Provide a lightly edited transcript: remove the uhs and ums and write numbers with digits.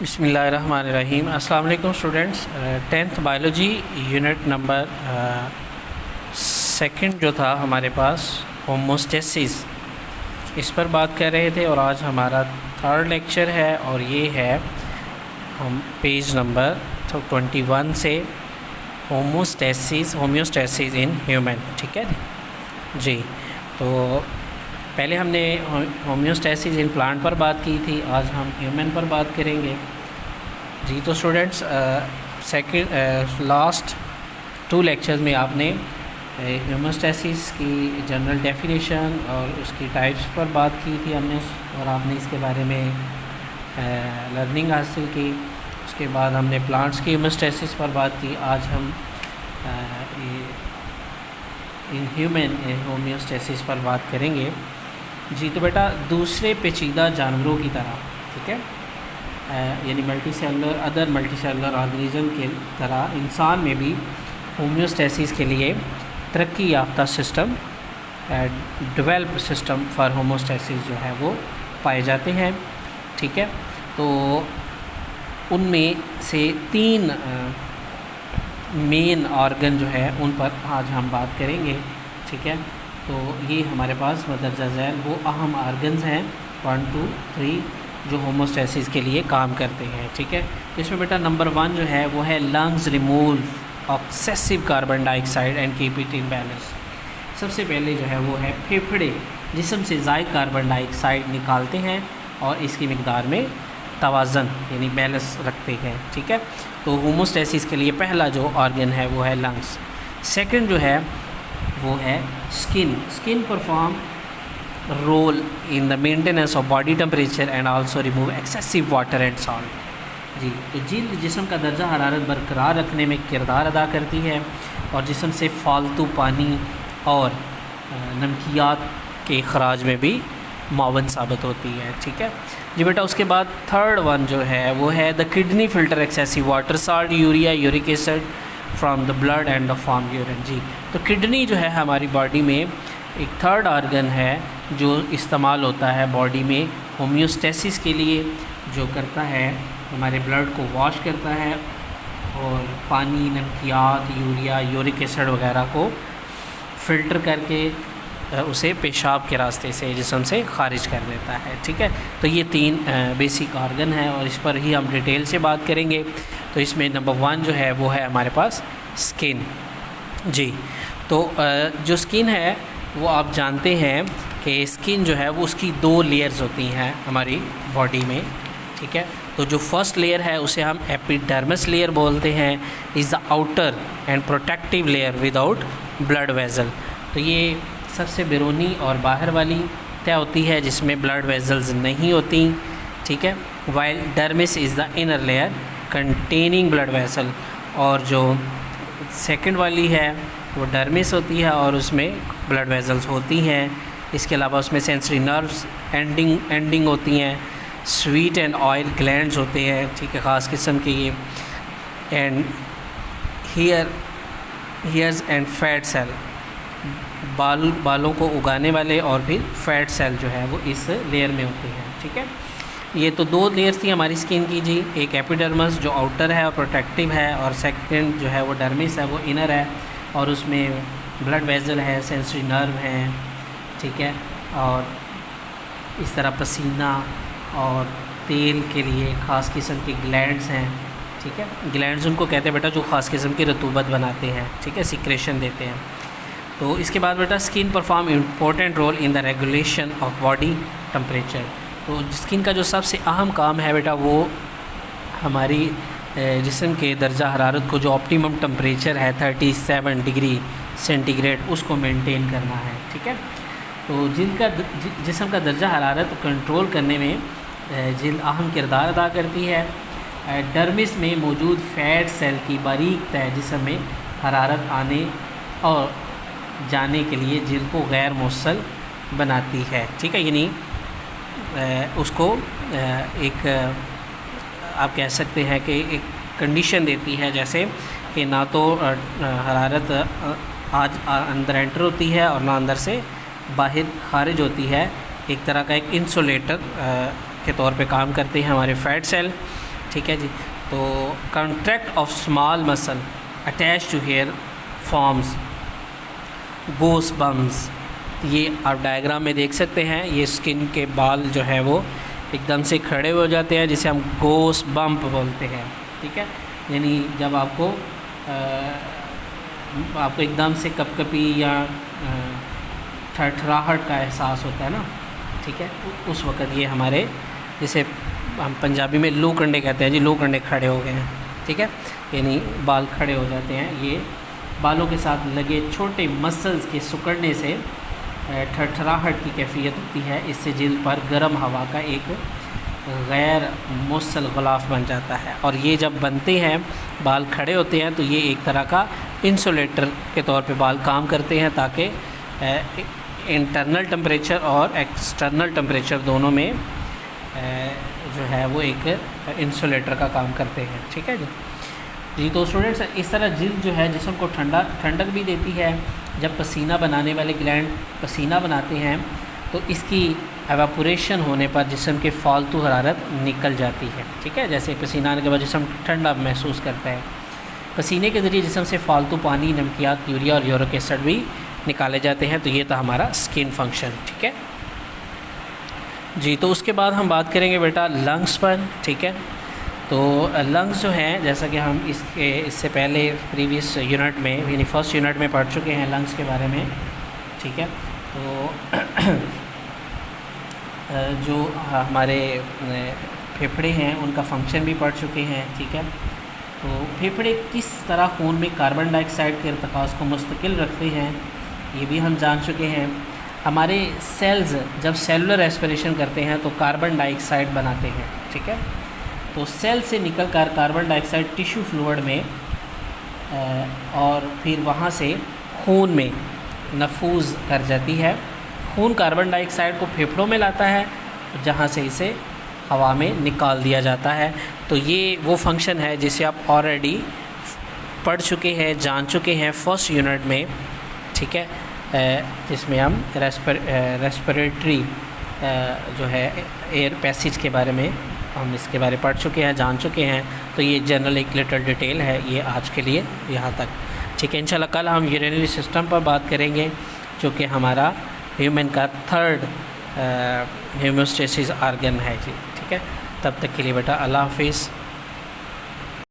बिस्मिल्लाहिर्रहमानिर्रहीम। अस्सलाम वालेकुम students. 10th biology unit number second जो था हमारे पास होमोस्टेसिस, इस पर बात कर रहे थे और आज हमारा थर्ड लेक्चर है और ये है हम पेज नंबर 21 से होम्योस्टेसिस इन ह्यूमन। ठीक है जी। तो पहले हमने होम्योस्टेसिस इन प्लांट पर बात की थी, आज हम ह्यूमन पर बात करेंगे जी। तो स्टूडेंट्स लास्ट 2 लेक्चर्स में आपने होम्योस्टेसिस की जनरल डेफिनेशन और उसकी टाइप्स पर बात की थी हमने, और आपने इसके बारे में लर्निंग हासिल की। उसके बाद हमने प्लांट्स की होम्योस्टेसिस पर बात की। आज हम इन ह्यूमन होम्योस्टेसिस पर बात करेंगे जी। तो बेटा दूसरे पेचीदा जानवरों की तरह, ठीक है, यानी अदर मल्टीसेलुलर ऑर्गेनिज्म के तरह इंसान में भी होम्योस्टेसिस के लिए तरक्की याफ्ता system, develop system for homeostasis जो है वो पाए जाते हैं। ठीक है, तो उनमें से 3 मेन ऑर्गन जो है उन पर आज हम बात करेंगे। ठीक है, तो ये हमारे पास मदरजा झैल वो अहम ऑर्गन्स हैं 1, 2, 3 जो होमोस्टेसिस के लिए काम करते हैं। ठीक है, इसमें बेटा नंबर 1 जो है वो है lungs remove excessive carbon dioxide and keep it in balance. सबसे पहले जो है वो है फेफड़े जिस्म से ज़ायद कार्बन डाइऑक्साइड निकालते हैं और इसकी मिकदार में तवाज़न यानी बैलेंस रखते हैं। ठीक है, तो होमोस्टेसिस के लिए पहला जो ऑर्गन है वो है लंग्स। सेकंड जो है वो है skin perform role in the maintenance of body temperature and also remove excessive water and salt जी। तो जिल्द जिस्म का दर्जा हरारत बरकरार रखने में किरदार अदा करती है और जिस्म से फालतू पानी और नमकियात के अखराज में भी मावन साबित होती है। ठीक है जी बेटा। उसके बाद थर्ड वन जो है वो है the kidney filter excessive water salt urea uric acid from the blood and the form urine जी। तो किडनी जो है हमारी बॉडी में एक थर्ड ऑर्गन है जो इस्तेमाल होता है बॉडी में होम्योस्टेसिस के लिए, जो करता है हमारे ब्लड को वॉश करता है और पानी, नमकियात, यूरिया, यूरिक एसिड वगैरह को फ़िल्टर करके उसे पेशाब के रास्ते से जिस्म से ख़ारिज कर देता है। ठीक है, तो ये 3 बेसिक ऑर्गन हैं और इस पर ही हम डिटेल से बात करेंगे। तो इसमें नंबर 1 जो है वो है हमारे पास स्किन जी। तो जो स्किन है वो आप जानते हैं कि स्किन जो है वो उसकी 2 लेयर्स होती हैं हमारी बॉडी में। ठीक है, तो जो फर्स्ट लेयर है उसे हम एपिडर्मिस लेयर बोलते हैं, is the outer and protective layer without blood vessel. तो ये सबसे बैरूनी और बाहर वाली तय होती है जिसमें ब्लड वेसल्स नहीं होती। ठीक है, while dermis is the inner layer containing blood vessel, और जो सेकंड वाली है वो डर्मिस होती है और उसमें ब्लड वेसल्स होती हैं। इसके अलावा उसमें सेंसरी नर्व्स एंडिंग होती हैं, स्वीट एंड ऑयल ग्लैंड्स होते हैं, ठीक है, ख़ास किस्म के ये, and hairs and fat cell, बालों को उगाने वाले और फिर फैट सेल जो है वो इस लेयर में होते हैं। ठीक है, ये तो 2 लेयर्स थी हमारी स्किन की जी। एक एपिडर्मिस जो आउटर है और प्रोटेक्टिव है, और सेकंड जो है वो डर्मिस है वो इनर है और उसमें ब्लड वेसल है, सेंसरी नर्व हैं। ठीक है, और इस तरह पसीना और तेल के लिए ख़ास किस्म के ग्लैंड्स हैं। ठीक है, ग्लैंड्स उनको कहते हैं बेटा जो ख़ास किस्म की रतूबत बनाते हैं, ठीक है, सिक्रेशन देते हैं। तो इसके बाद बेटा skin perform important role in the regulation of body temperature. तो स्किन का जो सबसे अहम काम है बेटा वो हमारी जिस्म के दर्जा हरारत को, जो ऑप्टिमम टेम्परेचर है 37 डिग्री सेंटीग्रेड, उसको मेंटेन करना है। ठीक है, तो जिस्म का दर्जा हरारत कंट्रोल करने में जिल्द अहम किरदार अदा करती है। डर्मिस में मौजूद फैट सेल की बारीक तह जिस्म में हरारत आने और जाने के लिए जिल्द को गैर मौसल बनाती है। ठीक है, यानी उसको एक आप कह सकते हैं कि एक कंडीशन देती है, जैसे कि ना तो हरारत आज अंदर एंटर होती है और ना अंदर से बाहर खारिज होती है। एक तरह का एक इंसुलेटर के तौर पे काम करते हैं हमारे फैट सेल। ठीक है जी। तो contract of small muscle attach to hair forms goose bumps. ये आप डायग्राम में देख सकते हैं, ये स्किन के बाल जो है वो एकदम से खड़े हो जाते हैं, जिसे हम गोस बम्प बोलते हैं, ठीक है। यानी जब आपको एकदम से कपकपी या ठठराहट का एहसास होता है ना, ठीक है, उस वक़्त ये हमारे, जिसे हम पंजाबी में लू कंडे कहते हैं जी, लू कंडे खड़े हो गए हैं, ठीक है। यानी बाल खड़े हो जाते हैं। ये बालों के साथ लगे छोटे मसल्स के सिकुड़ने से ठठराहट की कैफियत होती है। इससे जिल्द पर गर्म हवा का एक गैर मुसल ग़िलाफ़ बन जाता है, और ये जब बनते हैं, बाल खड़े होते हैं, तो ये एक तरह का इंसुलेटर के तौर पे बाल काम करते हैं, ताकि इंटरनल टेम्परेचर और एक्सटर्नल टेम्परेचर दोनों में जो है वो एक इंसुलेटर का काम करते हैं, ठीक है जी। तो स्टूडेंट्स, इस तरह जिल्द जो है जिस्म को ठंडक भी देती है। जब पसीना बनाने वाले ग्लैंड पसीना बनाते हैं तो इसकी एवापोरेशन होने पर जिस्म के फालतू हरारत निकल जाती है, ठीक है। जैसे पसीना आने के बाद जिस्म ठंडा महसूस करता है। पसीने के ज़रिए जिस्म से फालतू पानी, नमकियात, यूरिया और यूरिक एसिड भी निकाले जाते हैं। तो ये था हमारा स्किन फंक्शन, ठीक है जी। तो उसके बाद हम बात करेंगे बेटा लंग्स पर, ठीक है। तो लंग्स जो हैं, जैसा कि हम इससे पहले प्रीवियस यूनिट में, यानी फर्स्ट यूनिट में पढ़ चुके हैं लंग्स के बारे में, ठीक है। तो जो हमारे फेफड़े हैं उनका फंक्शन भी पढ़ चुके हैं, ठीक है। तो फेफड़े किस तरह खून में कार्बन डाइऑक्साइड के इर्तिकाज़ को मुस्तकिल रखते हैं, ये भी हम जान चुके हैं। हमारे सेल्स जब सेलुलर रेस्पिरेशन करते हैं तो कार्बन डाइऑक्साइड बनाते हैं, ठीक है। तो सेल से निकलकर कार्बन डाइऑक्साइड टिश्यू फ्लूइड में और फिर वहाँ से खून में नफूज कर जाती है। खून कार्बन डाइऑक्साइड को फेफड़ों में लाता है, जहाँ से इसे हवा में निकाल दिया जाता है। तो ये वो फंक्शन है जिसे आप ऑलरेडी पढ़ चुके हैं, जान चुके हैं फर्स्ट यूनिट में, ठीक है, जिसमें हम रेस्पिरेटरी जो है एयर पैसेज के बारे में हम इसके बारे पढ़ चुके हैं, जान चुके हैं। तो ये जनरल एक लिटिल डिटेल है ये आज के लिए यहाँ तक, ठीक है। इंशाल्लाह कल हम यूरिनरी सिस्टम पर बात करेंगे, जो कि हमारा ह्यूमन का थर्ड हेमोस्टेसिस आर्गन है जी, ठीक है। तब तक के लिए बेटा अल्लाह हाफिज़।